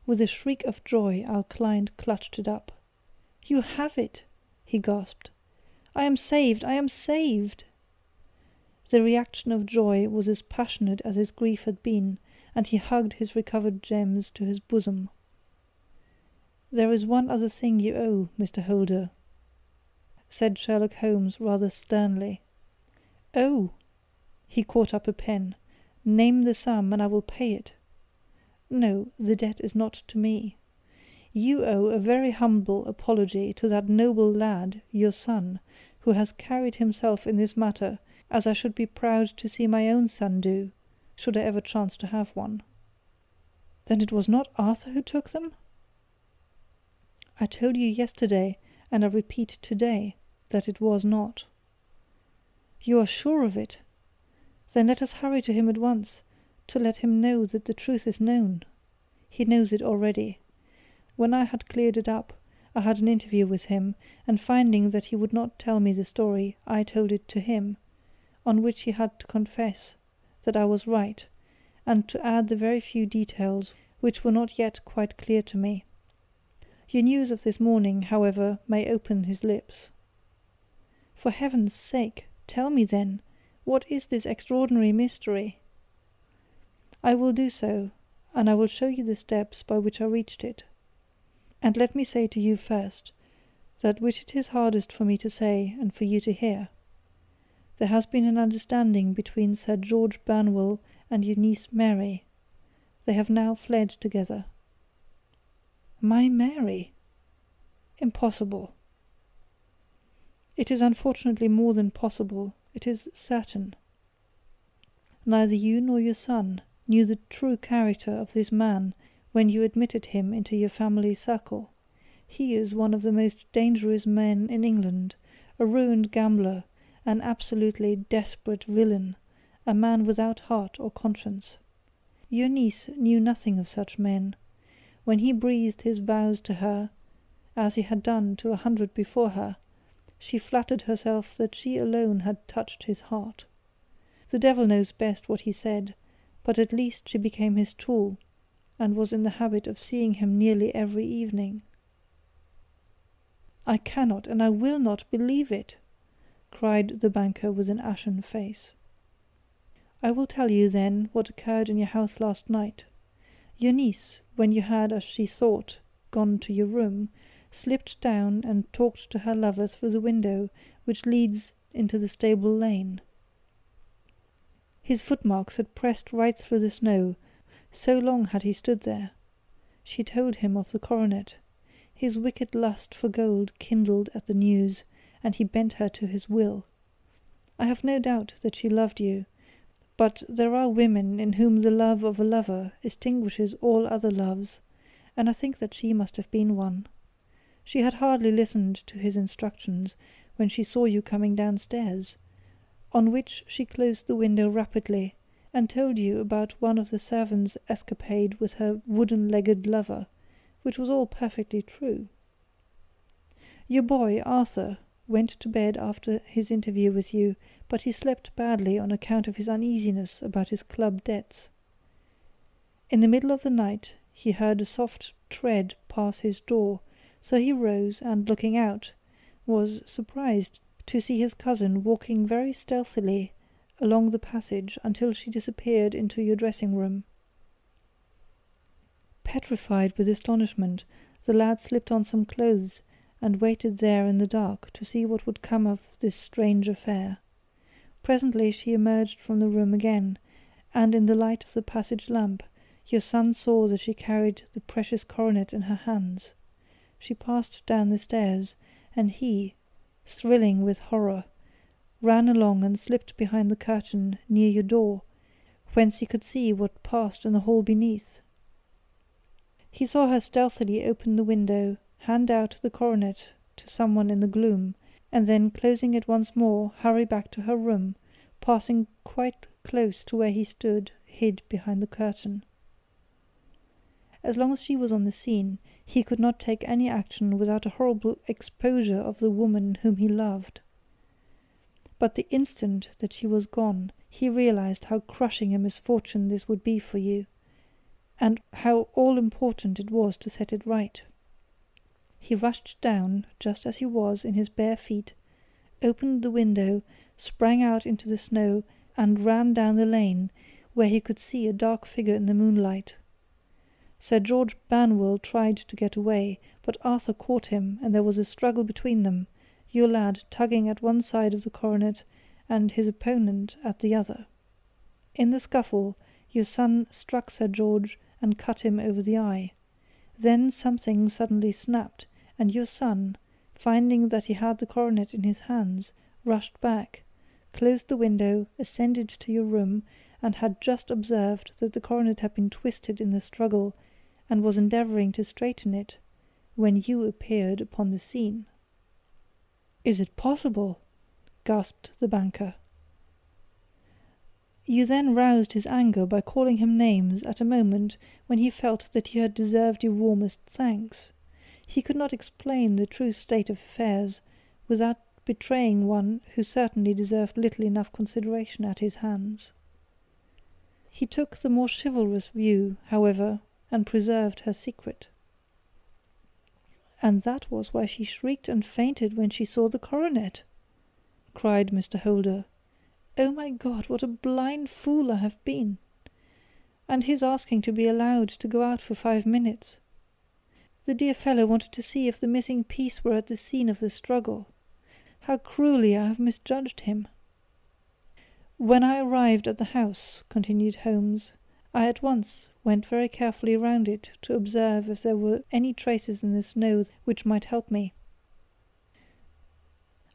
[SPEAKER 1] With a shriek of joy, our client clutched it up. "You have it!" he gasped. "I am saved! I am saved!" The reaction of joy was as passionate as his grief had been, and he hugged his recovered gems to his bosom. "There is one other thing you owe, Mr. Holder," said Sherlock Holmes rather sternly. "Oh!" He caught up a pen. "Name the sum, and I will pay it." "No, the debt is not to me. You owe a very humble apology to that noble lad, your son, who has carried himself in this matter as I should be proud to see my own son do, should I ever chance to have one." "Then it was not Arthur who took them?" "I told you yesterday, and I repeat today, that it was not." "You are sure of it? Then let us hurry to him at once, to let him know that the truth is known. He knows it already. When I had cleared it up, I had an interview with him, and finding that he would not tell me the story, I told it to him, on which he had to confess that I was right, and to add the very few details which were not yet quite clear to me. Your news of this morning, however, may open his lips. For heaven's sake, tell me then, what is this extraordinary mystery?" "I will do so, and I will show you the steps by which I reached it. And let me say to you first, that which it is hardest for me to say and for you to hear. There has been an understanding between Sir George Burnwell and your niece Mary. They have now fled together." "My Mary? Impossible." "It is unfortunately more than possible, it is certain. Neither you nor your son knew the true character of this man when you admitted him into your family circle. He is one of the most dangerous men in England, a ruined gambler, an absolutely desperate villain, a man without heart or conscience. Your niece knew nothing of such men. When he breathed his vows to her, as he had done to 100 before her, she flattered herself that she alone had touched his heart. The devil knows best what he said, but at least she became his tool, and was in the habit of seeing him nearly every evening." "I cannot and I will not believe it!" cried the banker with an ashen face. "I will tell you, then, what occurred in your house last night. Your niece, when you had, as she thought, gone to your room, slipped down and talked to her lover through the window which leads into the stable lane. His footmarks had pressed right through the snow, so long had he stood there. She told him of the coronet. His wicked lust for gold kindled at the news, and he bent her to his will. I have no doubt that she loved you, but there are women in whom the love of a lover extinguishes all other loves, and I think that she must have been one. She had hardly listened to his instructions when she saw you coming downstairs, on which she closed the window rapidly, and told you about one of the servants' escapade with her wooden-legged lover, which was all perfectly true. Your boy, Arthur, went to bed after his interview with you, but he slept badly on account of his uneasiness about his club debts. In the middle of the night he heard a soft tread pass his door, so he rose and, looking out, was surprised to see his cousin walking very stealthily along the passage until she disappeared into your dressing-room. Petrified with astonishment, the lad slipped on some clothes and waited there in the dark to see what would come of this strange affair. Presently she emerged from the room again, and in the light of the passage lamp your son saw that she carried the precious coronet in her hands. She passed down the stairs, and he, thrilling with horror, ran along and slipped behind the curtain near your door, whence he could see what passed in the hall beneath. He saw her stealthily open the window, hand out the coronet to someone in the gloom, and then, closing it once more, hurry back to her room, passing quite close to where he stood, hid behind the curtain. As long as she was on the scene, he could not take any action without a horrible exposure of the woman whom he loved. But the instant that she was gone, he realized how crushing a misfortune this would be for you, and how all-important it was to set it right. He rushed down, just as he was, in his bare feet, opened the window, sprang out into the snow, and ran down the lane, where he could see a dark figure in the moonlight. Sir George Banwell tried to get away, but Arthur caught him, and there was a struggle between them, your lad tugging at one side of the coronet, and his opponent at the other. In the scuffle, your son struck Sir George and cut him over the eye. Then something suddenly snapped, and your son, finding that he had the coronet in his hands, rushed back, closed the window, ascended to your room, and had just observed that the coronet had been twisted in the struggle, and was endeavouring to straighten it, when you appeared upon the scene. "Is it possible?" gasped the banker. You then roused his anger by calling him names at a moment when he felt that he had deserved your warmest thanks. He could not explain the true state of affairs without betraying one who certainly deserved little enough consideration at his hands. He took the more chivalrous view, however, and preserved her secret. "And that was why she shrieked and fainted when she saw the coronet!" cried Mr. Holder. "Oh my God, what a blind fool I have been! And his asking to be allowed to go out for 5 minutes. The dear fellow wanted to see if the missing piece were at the scene of the struggle. How cruelly I have misjudged him!" "When I arrived at the house," continued Holmes, "I at once went very carefully round it to observe if there were any traces in the snow which might help me.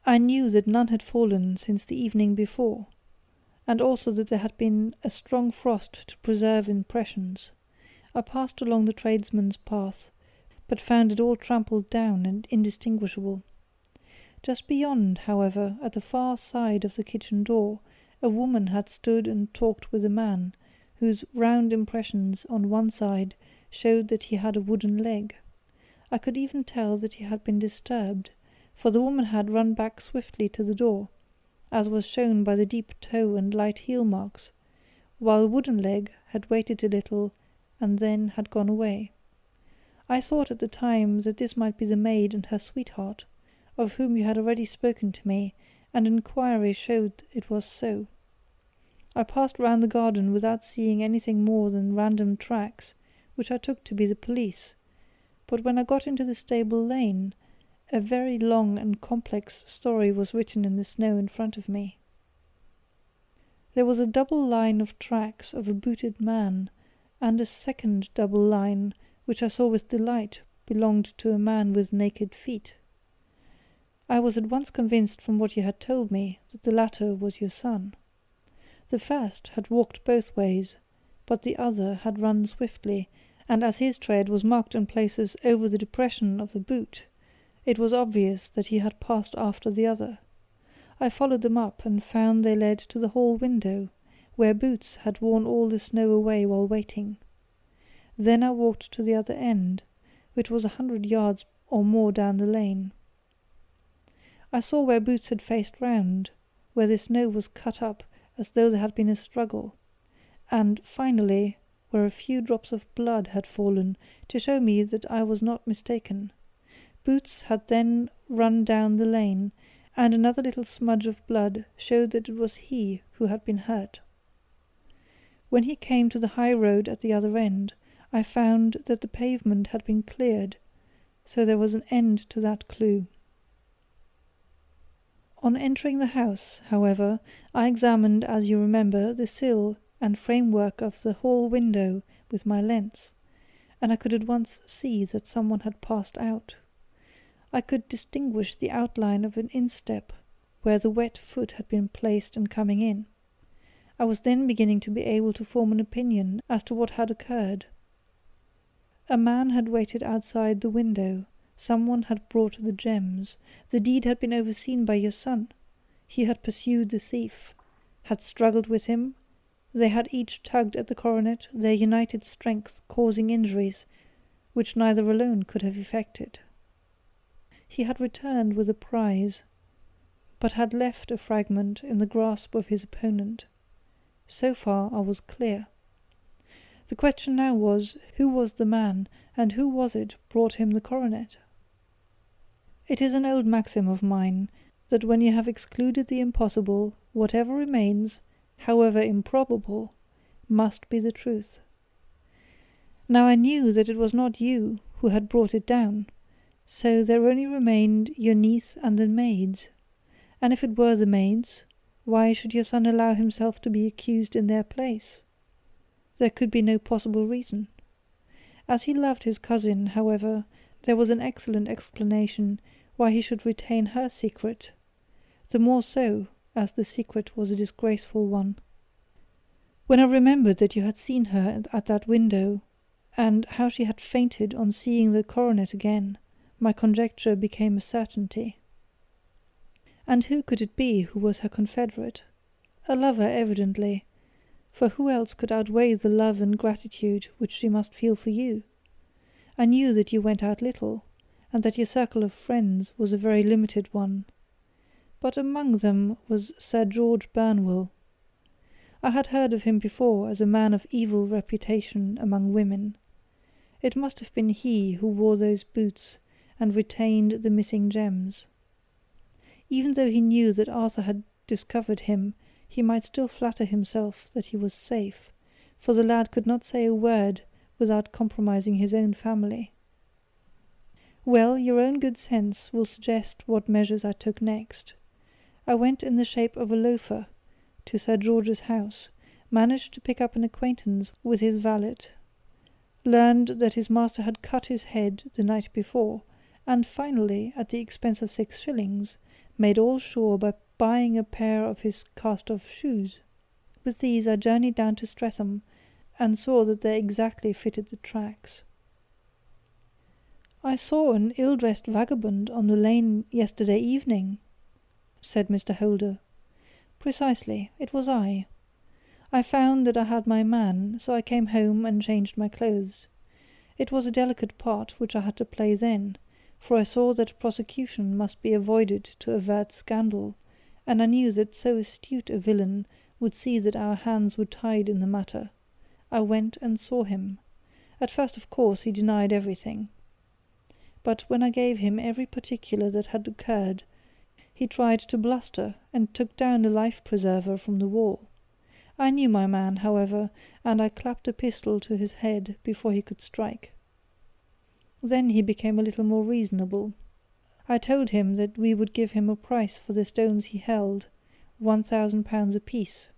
[SPEAKER 1] I knew that none had fallen since the evening before, and also that there had been a strong frost to preserve impressions. I passed along the tradesman's path, but found it all trampled down and indistinguishable. Just beyond, however, at the far side of the kitchen door, a woman had stood and talked with a man, whose round impressions on one side showed that he had a wooden leg. I could even tell that he had been disturbed, for the woman had run back swiftly to the door, as was shown by the deep toe and light heel marks, while Wooden Leg had waited a little and then had gone away. I thought at the time that this might be the maid and her sweetheart, of whom you had already spoken to me, and inquiry showed it was so. I passed round the garden without seeing anything more than random tracks, which I took to be the police, but when I got into the stable lane, a very long and complex story was written in the snow in front of me. There was a double line of tracks of a booted man, and a second double line, which I saw with delight, belonged to a man with naked feet. I was at once convinced from what you had told me that the latter was your son. The first had walked both ways, but the other had run swiftly, and as his tread was marked in places over the depression of the boot, it was obvious that he had passed after the other. I followed them up and found they led to the hall window, where Boots had worn all the snow away while waiting. Then I walked to the other end, which was 100 yards or more down the lane. I saw where Boots had faced round, where the snow was cut up as though there had been a struggle, and, finally, where a few drops of blood had fallen to show me that I was not mistaken. Boots had then run down the lane, and another little smudge of blood showed that it was he who had been hurt. When he came to the high road at the other end, I found that the pavement had been cleared, so there was an end to that clue. On entering the house, however, I examined, as you remember, the sill and framework of the hall window with my lens, and I could at once see that someone had passed out. I could distinguish the outline of an instep, where the wet foot had been placed in coming in. I was then beginning to be able to form an opinion as to what had occurred. A man had waited outside the window. Someone had brought the gems. The deed had been overseen by your son. He had pursued the thief, had struggled with him. They had each tugged at the coronet, their united strength causing injuries which neither alone could have effected. He had returned with a prize, but had left a fragment in the grasp of his opponent. So far I was clear. The question now was, who was the man, and who was it brought him the coronet? It is an old maxim of mine, that when you have excluded the impossible, whatever remains, however improbable, must be the truth. Now I knew that it was not you who had brought it down, so there only remained your niece and the maids. And if it were the maids, why should your son allow himself to be accused in their place? There could be no possible reason. As he loved his cousin, however, there was an excellent explanation why he should retain her secret, the more so as the secret was a disgraceful one. When I remembered that you had seen her at that window, and how she had fainted on seeing the coronet again, my conjecture became a certainty. And who could it be who was her confederate? A lover, evidently, for who else could outweigh the love and gratitude which she must feel for you? I knew that you went out little, and that your circle of friends was a very limited one. But among them was Sir George Burnwell. I had heard of him before as a man of evil reputation among women. It must have been he who wore those boots and retained the missing gems. Even though he knew that Arthur had discovered him, he might still flatter himself that he was safe, for the lad could not say a word without compromising his own family. Well, your own good sense will suggest what measures I took next. I went in the shape of a loafer to Sir George's house, managed to pick up an acquaintance with his valet, learned that his master had cut his head the night before, and finally, at the expense of 6 shillings, made all sure by buying a pair of his cast-off shoes. With these I journeyed down to Streatham, and saw that they exactly fitted the tracks. "I saw an ill-dressed vagabond on the lane yesterday evening," said Mr. Holder. "Precisely, it was I. I found that I had my man, so I came home and changed my clothes. It was a delicate part which I had to play then, for I saw that prosecution must be avoided to avert scandal, and I knew that so astute a villain would see that our hands were tied in the matter. I went and saw him. At first, of course, he denied everything. But when I gave him every particular that had occurred, he tried to bluster, and took down a life-preserver from the wall. I knew my man, however, and I clapped a pistol to his head before he could strike. Then he became a little more reasonable. I told him that we would give him a price for the stones he held, £1,000 apiece.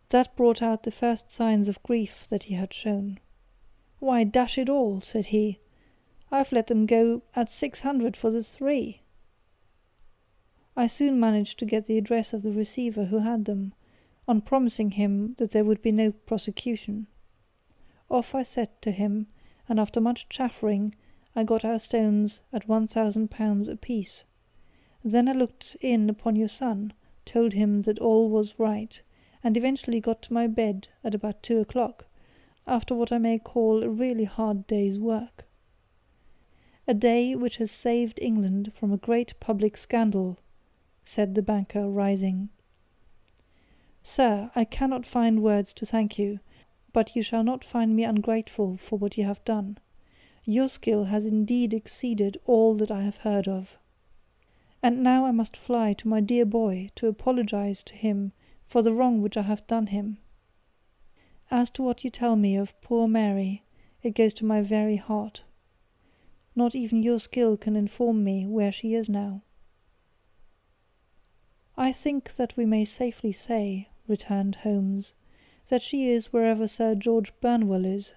[SPEAKER 1] That brought out the first signs of grief that he had shown. 'Why, dash it all,' said he, 'I've let them go at 600 for the 3. I soon managed to get the address of the receiver who had them, on promising him that there would be no prosecution. Off I set to him, and after much chaffering I got our stones at £1,000 apiece. Then I looked in upon your son, told him that all was right, and eventually got to my bed at about 2 o'clock, after what I may call a really hard day's work. A day which has saved England from a great public scandal,' said the banker, rising. 'Sir, I cannot find words to thank you, but you shall not find me ungrateful for what you have done. Your skill has indeed exceeded all that I have heard of. And now I must fly to my dear boy to apologize to him for the wrong which I have done him. As to what you tell me of poor Mary, it goes to my very heart. Not even your skill can inform me where she is now.' 'I think that we may safely say,' returned Holmes, 'that she is wherever Sir George Burnwell is.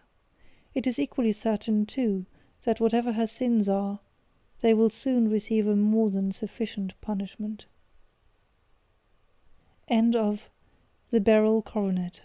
[SPEAKER 1] It is equally certain, too, that whatever her sins are, they will soon receive a more than sufficient punishment.' End of The Beryl Coronet.